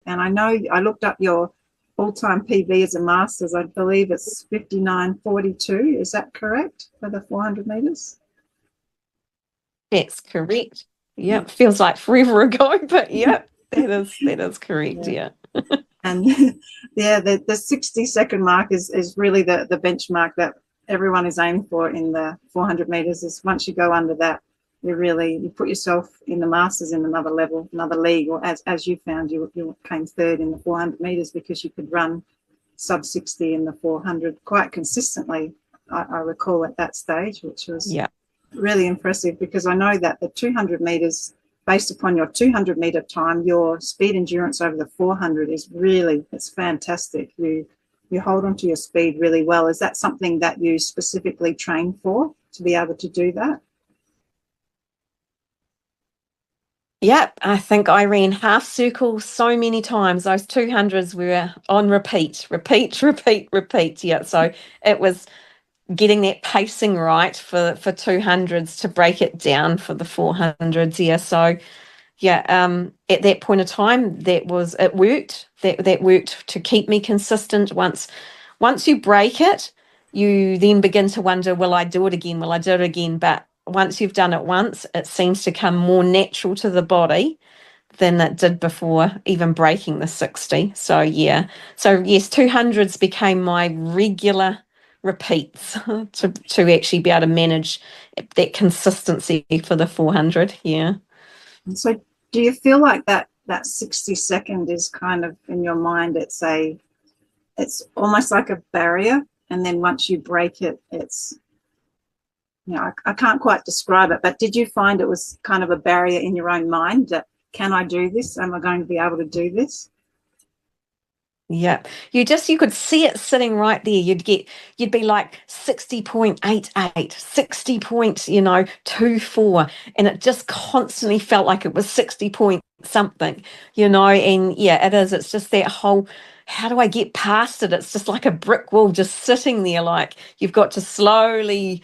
And I know I looked up your all-time PB as a Masters. I believe it's 59:42. Is that correct for the 400 meters? That's correct. Yep. Feels like forever ago, but yep, that is correct. Yeah. Yeah. And yeah, the 60-second mark is really the benchmark that everyone is aiming for in the 400 meters. Is once you go under that, you put yourself in the Masters in another level, another league. Or as you found, you came third in the 400 meters because you could run sub 60 in the 400 quite consistently. I recall at that stage, which was Yeah. really impressive, because I know that the 200 meters, based upon your 200 meter time, your speed endurance over the 400 is really, it's fantastic. You hold on to your speed really well. Is that something that you specifically train for, to be able to do that? Yep, I think I ran half circles so many times. Those 200s were on repeat, repeat, repeat, repeat. Yeah, so it was getting that pacing right for 200s to break it down for the 400s. Yeah, so yeah, at that point of time, it worked. That worked to keep me consistent. Once you break it, you then begin to wonder, will I do it again? Will I do it again? But once you've done it once, it seems to come more natural to the body than it did before even breaking the 60. So yeah. So yes, 200s became my regular repeats to actually be able to manage that consistency for the 400. Yeah. And so do you feel like that 60-second is kind of in your mind, it's almost like a barrier, and then once you break it, it's, I can't quite describe it, but did you find it was kind of a barrier in your own mind that, can I do this? Am I going to be able to do this? Yeah, you could see it sitting right there. You'd be like 60.88, 60.24, and it just constantly felt like it was 60 point something, and yeah, it is. It's just that whole, how do I get past it? It's just like a brick wall just sitting there, like you've got to slowly,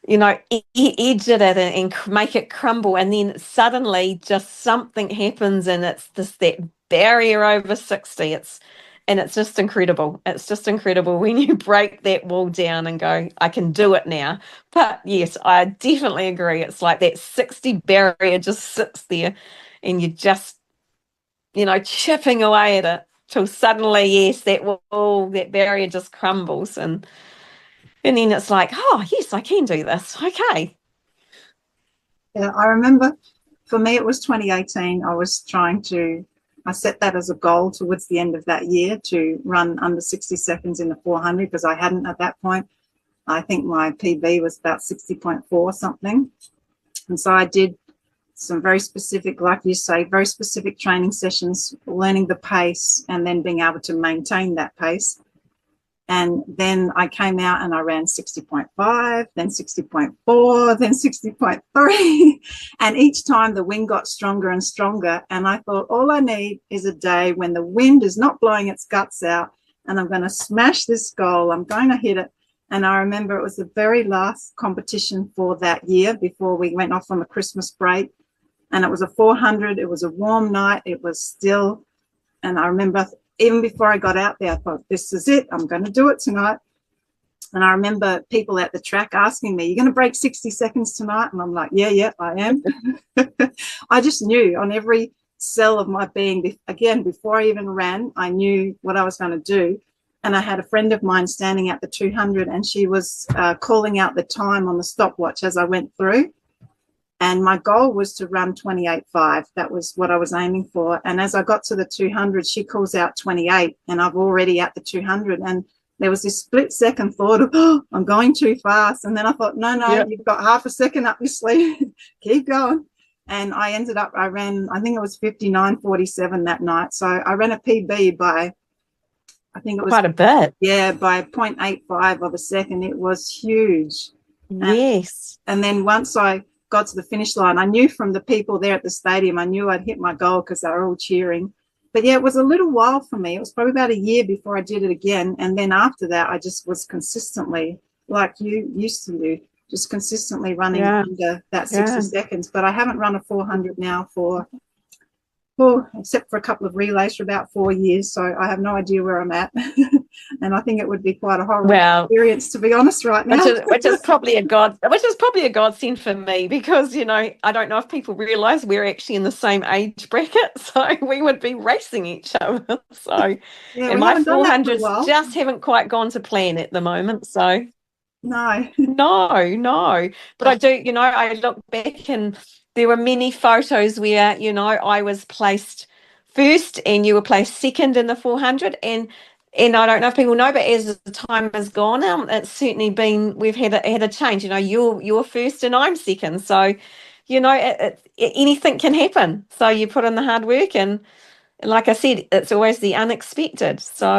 edge it and make it crumble, and then suddenly just something happens, and it's just that barrier over 60. It's just incredible. It's just incredible when you break that wall down and go, I can do it now. But yes, I definitely agree. It's like that 60 barrier just sits there, and you just, chipping away at it till suddenly, yes, that wall, that barrier just crumbles, and then it's like, oh, yes, I can do this. Okay. Yeah, I remember for me, it was 2018. I set that as a goal towards the end of that year to run under 60 seconds in the 400, because I hadn't at that point. I think my PB was about 60.4 something. And so I did some very specific, like you say, very specific training sessions, learning the pace and then being able to maintain that pace. And then I came out and I ran 60.5, then 60.4, then 60.3. And each time the wind got stronger and stronger. And I thought, all I need is a day when the wind is not blowing its guts out, and I'm going to smash this goal. I'm going to hit it. And I remember it was the very last competition for that year before we went off on the Christmas break. And it was a 400. It was a warm night. It was still. And I remember even before I got out there, I thought, this is it. I'm going to do it tonight. And I remember people at the track asking me, you're going to break 60 seconds tonight? And I'm like, yeah, I am. I just knew on every cell of my being, again, before I even ran, I knew what I was going to do. And I had a friend of mine standing at the 200, and she was calling out the time on the stopwatch as I went through. And my goal was to run 28.5. That was what I was aiming for. And as I got to the 200, she calls out 28, and I'm already at the 200. And there was this split second thought of, oh, I'm going too fast. And then I thought, no, Yep. you've got half a second up your sleeve. Keep going. And I ran, I think it was 59:47 that night. So I ran a PB by, I think it was, Quite a bit. yeah, by 0.85 of a second. It was huge. Yes. And then once I got to the finish line, I knew from the people there at the stadium, I knew I'd hit my goal because they were all cheering. But yeah, it was a little while for me. It was probably about a year before I did it again. And then after that, I just was consistently, like you used to do, just consistently running under that 60 seconds. But I haven't run a 400 now for well, except for a couple of relays for about 4 years. So I have no idea where I'm at. And I think it would be quite a horrible Well, experience, to be honest, right now. which is probably a godsend for me, because I don't know if people realize we're actually in the same age bracket, so we would be racing each other. So, Yeah, and we my haven't done that for a 400s while. just haven't quite gone to plan at the moment. So No. no. But I do, I look back and there were many photos where, I was placed first and you were placed second in the 400. And I don't know if people know, but as the time has gone, it's certainly been, we've had a change. You're first and I'm second. So, anything can happen. So you put in the hard work, and like I said, it's always the unexpected. So